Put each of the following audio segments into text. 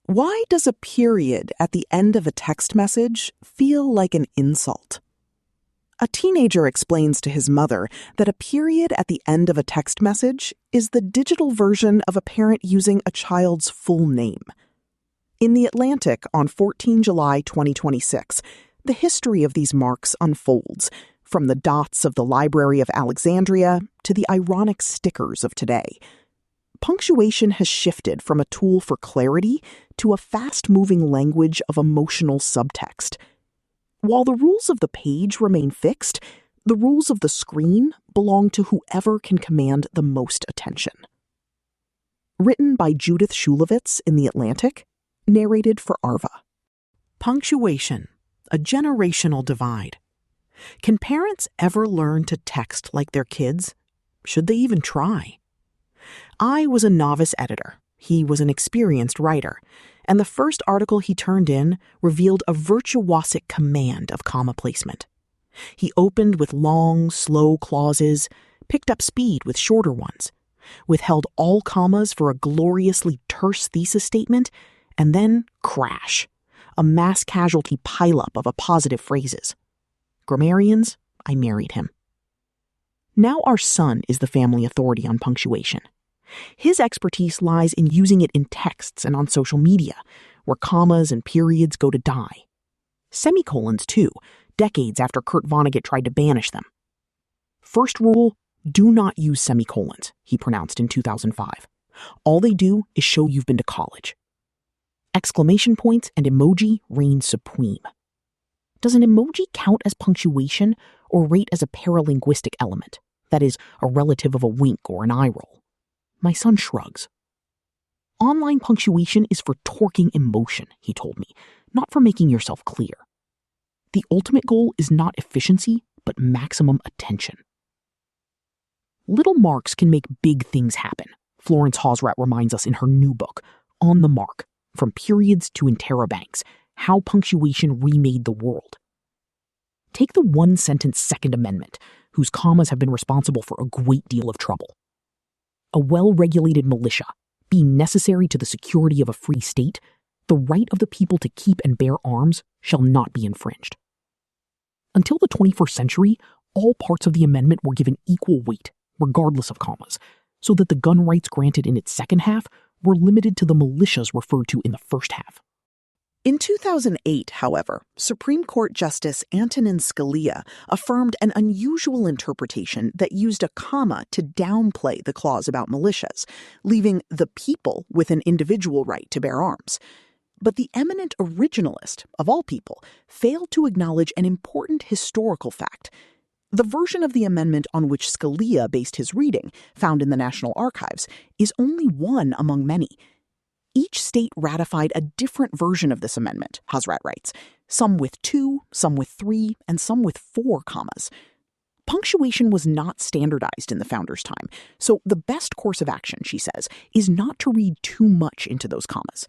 Why does a period at the end of a text message feel like an insult? A teenager explains to his mother that a period at the end of a text message is the digital version of a parent using a child's full name. In The Atlantic on 14 July 2026, the history of these marks unfolds, from the dots of the Library of Alexandria to the ironic stickers of today. Punctuation has shifted from a tool for clarity to a fast-moving language of emotional subtext. While the rules of the page remain fixed, the rules of the screen belong to whoever can command the most attention. Written by Judith Shulevitz in The Atlantic, narrated for Arva. Punctuation, a generational divide. Can parents ever learn to text like their kids? Should they even try? I was a novice editor. He was an experienced writer, and the first article he turned in revealed a virtuosic command of comma placement. He opened with long, slow clauses, picked up speed with shorter ones, withheld all commas for a gloriously terse thesis statement, and then crash, a mass casualty pileup of appositive phrases. Grammarians, I married him. Now our son is the family authority on punctuation. His expertise lies in using it in texts and on social media, where commas and periods go to die. Semicolons, too, decades after Kurt Vonnegut tried to banish them. First rule, do not use semicolons, he pronounced in 2005. All they do is show you've been to college. Exclamation points and emoji reign supreme. Does an emoji count as punctuation or rate as a paralinguistic element, that is, a relative of a wink or an eye roll? My son shrugs. Online punctuation is for torquing emotion, he told me, not for making yourself clear. The ultimate goal is not efficiency, but maximum attention. Little marks can make big things happen, Florence Hosrat reminds us in her new book, On the Mark, From Periods to Interrobangs, How Punctuation Remade the World. Take the one-sentence Second Amendment, whose commas have been responsible for a great deal of trouble. A well-regulated militia, being necessary to the security of a free state, the right of the people to keep and bear arms shall not be infringed. Until the 21st century, all parts of the amendment were given equal weight, regardless of commas, so that the gun rights granted in its second half were limited to the militias referred to in the first half. In 2008, however, Supreme Court Justice Antonin Scalia affirmed an unusual interpretation that used a comma to downplay the clause about militias, leaving the people with an individual right to bear arms. But the eminent originalist, of all people, failed to acknowledge an important historical fact. The version of the amendment on which Scalia based his reading, found in the National Archives, is only one among many. Each state ratified a different version of this amendment, Hosrat writes, some with 2, some with 3, and some with 4 commas. Punctuation was not standardized in the founders' time, so the best course of action, she says, is not to read too much into those commas.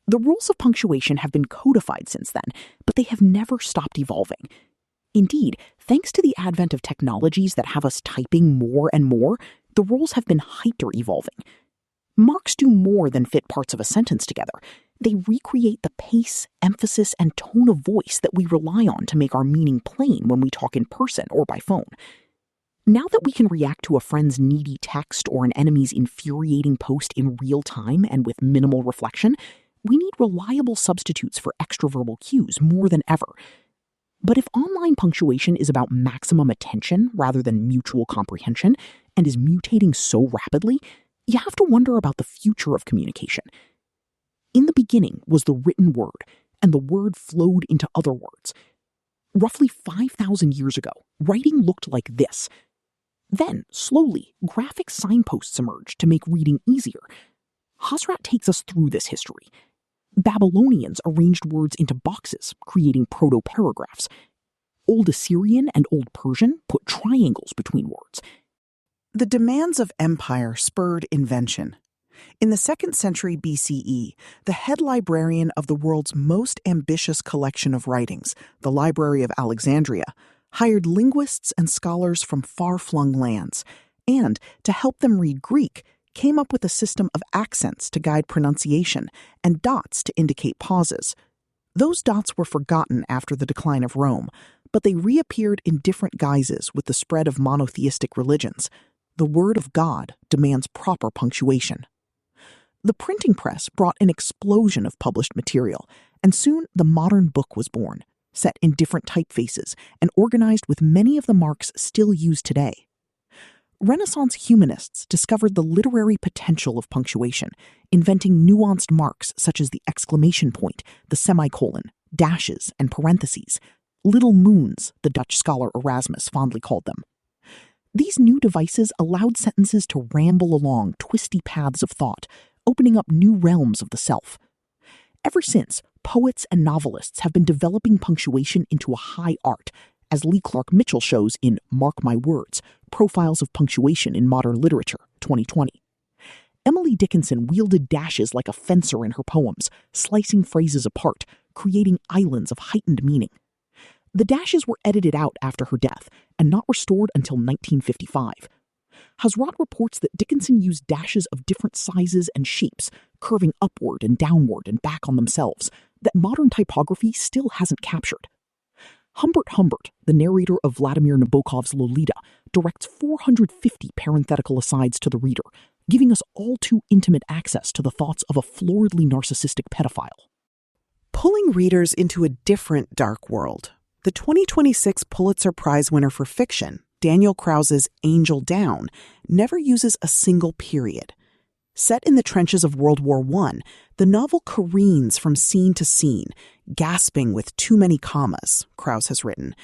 The rules of punctuation have been codified since then, but they have never stopped evolving. Indeed, thanks to the advent of technologies that have us typing more and more, the rules have been hyper-evolving. Marks do more than fit parts of a sentence together. They recreate the pace, emphasis, and tone of voice that we rely on to make our meaning plain when we talk in person or by phone. Now that we can react to a friend's needy text or an enemy's infuriating post in real time and with minimal reflection, we need reliable substitutes for extraverbal cues more than ever. But if online punctuation is about maximum attention rather than mutual comprehension and is mutating so rapidly, you have to wonder about the future of communication. In the beginning was the written word, and the word flowed into other words. Roughly 5,000 years ago, writing looked like this. Then, slowly, graphic signposts emerged to make reading easier. Hosrat takes us through this history. Babylonians arranged words into boxes, creating proto-paragraphs. Old Assyrian and Old Persian put triangles between words. The demands of empire spurred invention. In the 2nd century BCE, the head librarian of the world's most ambitious collection of writings, the Library of Alexandria, hired linguists and scholars from far-flung lands, and, to help them read Greek, came up with a system of accents to guide pronunciation and dots to indicate pauses. Those dots were forgotten after the decline of Rome, but they reappeared in different guises with the spread of monotheistic religions. The word of God demands proper punctuation. The printing press brought an explosion of published material, and soon the modern book was born, set in different typefaces and organized with many of the marks still used today. Renaissance humanists discovered the literary potential of punctuation, inventing nuanced marks such as the exclamation point, the semicolon, dashes, and parentheses. Little moons, the Dutch scholar Erasmus fondly called them. These new devices allowed sentences to ramble along twisty paths of thought, opening up new realms of the self. Ever since, poets and novelists have been developing punctuation into a high art, as Lee Clark Mitchell shows in Mark My Words, Profiles of Punctuation in Modern Literature, 2020. Emily Dickinson wielded dashes like a fencer in her poems, slicing phrases apart, creating islands of heightened meaning. The dashes were edited out after her death and not restored until 1955. Hazrat reports that Dickinson used dashes of different sizes and shapes, curving upward and downward and back on themselves, that modern typography still hasn't captured. Humbert, the narrator of Vladimir Nabokov's Lolita, directs 450 parenthetical asides to the reader, giving us all too intimate access to the thoughts of a floridly narcissistic pedophile. Pulling readers into a different dark world, the 2026 Pulitzer Prize winner for fiction, Daniel Krause's Angel Down, never uses a single period. Set in the trenches of World War I, the novel careens from scene to scene, gasping with too many commas, Krause has written,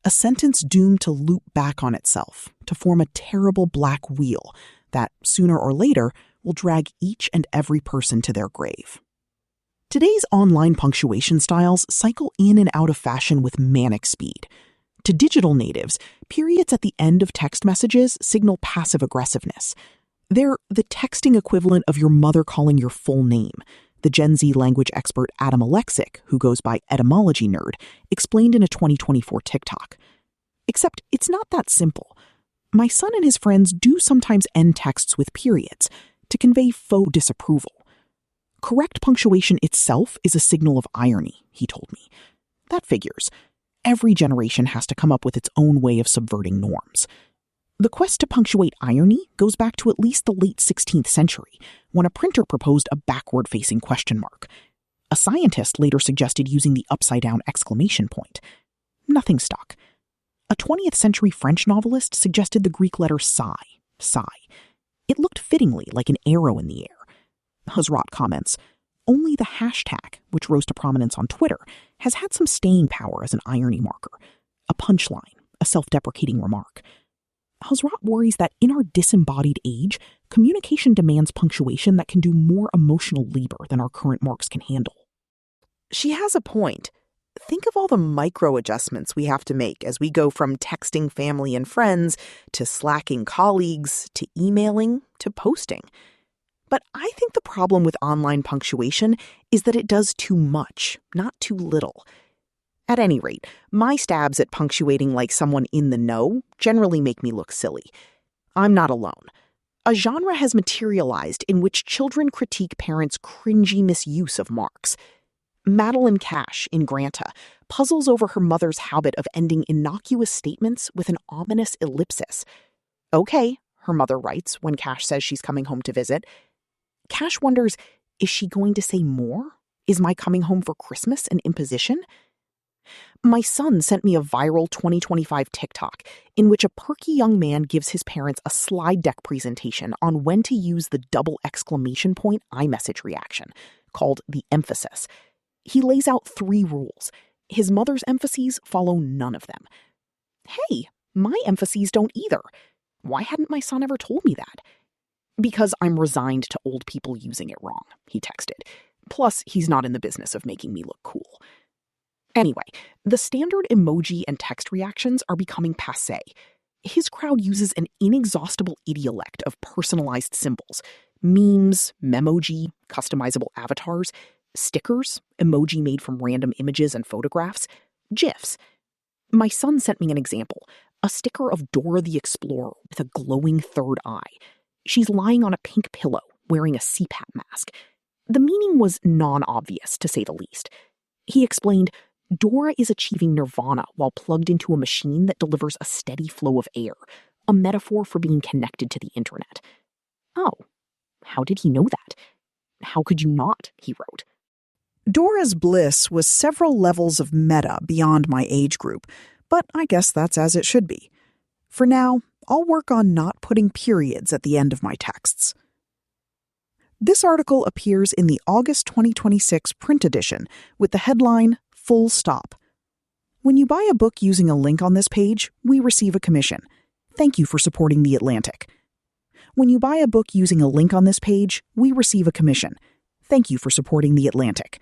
a sentence doomed to loop back on itself, to form a terrible black wheel that, sooner or later, will drag each and every person to their grave. Today's online punctuation styles cycle in and out of fashion with manic speed. To digital natives, periods at the end of text messages signal passive aggressiveness. They're the texting equivalent of your mother calling your full name. The Gen Z language expert Adam Alexic, who goes by Etymology Nerd, explained in a 2024 TikTok. Except it's not that simple. My son and his friends do sometimes end texts with periods to convey faux disapproval. Correct punctuation itself is a signal of irony, he told me. That figures. Every generation has to come up with its own way of subverting norms. The quest to punctuate irony goes back to at least the late 16th century, when a printer proposed a backward-facing question mark. A scientist later suggested using the upside-down exclamation point. Nothing stuck. A 20th century French novelist suggested the Greek letter psi. It looked fittingly like an arrow in the air. Hazrat comments, only the hashtag, which rose to prominence on Twitter, has had some staying power as an irony marker, a punchline, a self-deprecating remark. Hazrat worries that in our disembodied age, communication demands punctuation that can do more emotional labor than our current marks can handle. She has a point. Think of all the micro adjustments we have to make as we go from texting family and friends to slacking colleagues to emailing to posting. But I think the problem with online punctuation is that it does too much, not too little. At any rate, my stabs at punctuating like someone in the know generally make me look silly. I'm not alone. A genre has materialized in which children critique parents' cringy misuse of marks. Madeline Cash, in Granta, puzzles over her mother's habit of ending innocuous statements with an ominous ellipsis. Okay, her mother writes when Cash says she's coming home to visit. Cash wonders, is she going to say more? Is my coming home for Christmas an imposition? My son sent me a viral 2025 TikTok in which a perky young man gives his parents a slide deck presentation on when to use the double exclamation point iMessage reaction, called the emphasis. He lays out 3 rules. His mother's emphases follow none of them. Hey, my emphases don't either. Why hadn't my son ever told me that? Because I'm resigned to old people using it wrong, he texted. Plus, he's not in the business of making me look cool. Anyway, the standard emoji and text reactions are becoming passé. His crowd uses an inexhaustible idiolect of personalized symbols, memes, memoji, customizable avatars, stickers, emoji made from random images and photographs, GIFs. My son sent me an example, a sticker of Dora the Explorer with a glowing third eye. She's lying on a pink pillow, wearing a CPAP mask. The meaning was non-obvious, to say the least. He explained, Dora is achieving nirvana while plugged into a machine that delivers a steady flow of air, a metaphor for being connected to the internet. Oh, how did he know that? How could you not, he wrote. Dora's bliss was several levels of meta beyond my age group, but I guess that's as it should be. For now, I'll work on not putting periods at the end of my texts. This article appears in the August 2026 print edition with the headline, Full Stop. When you buy a book using a link on this page, we receive a commission. Thank you for supporting The Atlantic. When you buy a book using a link on this page, we receive a commission. Thank you for supporting The Atlantic.